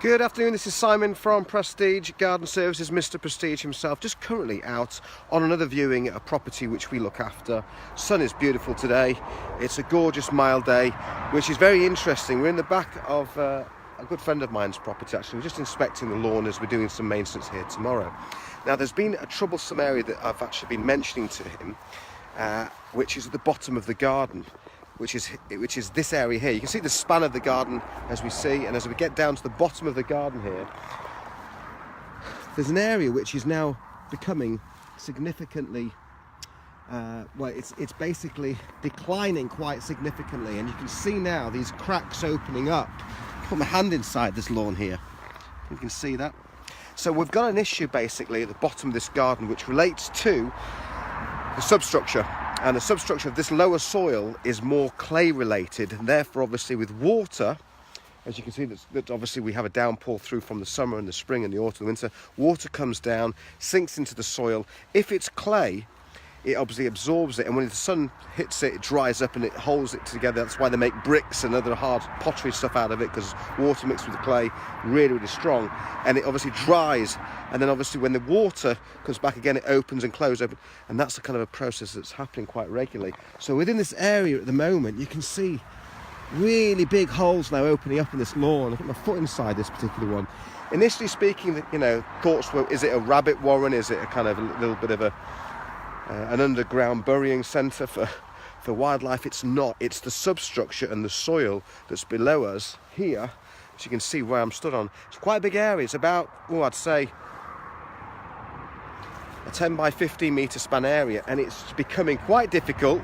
Good afternoon, this is Simon from Prestige Garden Services, Mr. Prestige himself, just currently out on another viewing at a property which we look after. Sun is beautiful today, it's a gorgeous mild day, which is very interesting. We're in the back of a good friend of mine's property actually. We're just inspecting the lawn as we're doing some maintenance here tomorrow. Now there's been a troublesome area that I've actually been mentioning to him, which is at the bottom of the garden. Which is this area here. You can see the span of the garden as we see, and as we get down to the bottom of the garden here, there's an area which is now becoming significantly, it's basically declining quite significantly, and you can see now these cracks opening up. Put my hand inside this lawn here, you can see that. So we've got an issue basically at the bottom of this garden which relates to the substructure. And the substructure of this lower soil is more clay related, and therefore obviously with water, as you can see that obviously we have a downpour through from the summer and the spring and the autumn and winter, water comes down, sinks into the soil. If it's clay, it obviously absorbs it, and when the sun hits it, it dries up and it holds it together. That's why they make bricks and other hard pottery stuff out of it, because water mixed with the clay really, really strong, and it obviously dries. And then obviously when the water comes back again, it opens and closes open, and that's the kind of a process that's happening quite regularly. So within this area at the moment, you can see really big holes now opening up in this lawn. I put my foot inside this particular one. Initially speaking, thoughts were, is it a rabbit warren? Is it a kind of a little bit of an underground burying centre for wildlife? It's not. It's the substructure and the soil that's below us here, as you can see where I'm stood on. It's quite a big area. It's about, I'd say a 10 by 15 metre span area, and it's becoming quite difficult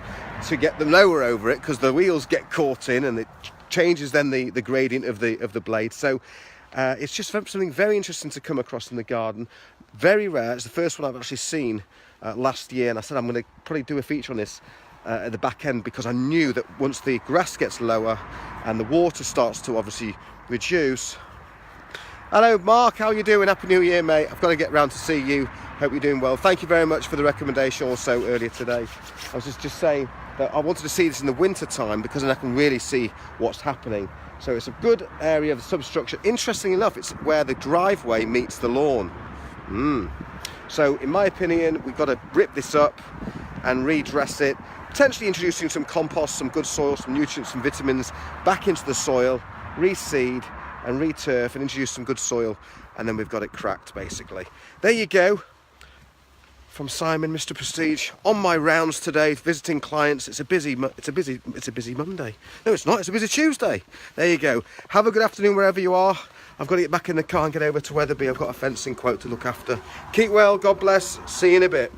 to get the mower over it because the wheels get caught in, and it changes then the gradient of the blade. So it's just something very interesting to come across in the garden. Very rare. It's the first one I've actually seen last year, and I said I'm going to probably do a feature on this at the back end, because I knew that once the grass gets lower and the water starts to obviously reduce. Hello Mark, how are you doing? Happy New Year, mate. I've got to get round to see you. Hope you're doing well. Thank you very much for the recommendation also earlier today. I was just saying that I wanted to see this in the winter time, because then I can really see what's happening. So it's a good area of the substructure. Interesting enough, it's where the driveway meets the lawn. So in my opinion, we've got to rip this up and redress it, potentially introducing some compost, some good soil, some nutrients, some vitamins back into the soil, reseed and returf and introduce some good soil, and then we've got it cracked basically. There you go. From Simon, Mr. Prestige, on my rounds today, visiting clients. It's a busy Monday. No, it's not. It's a busy Tuesday. There you go. Have a good afternoon wherever you are. I've got to get back in the car and get over to Wetherby. I've got a fencing quote to look after. Keep well. God bless. See you in a bit.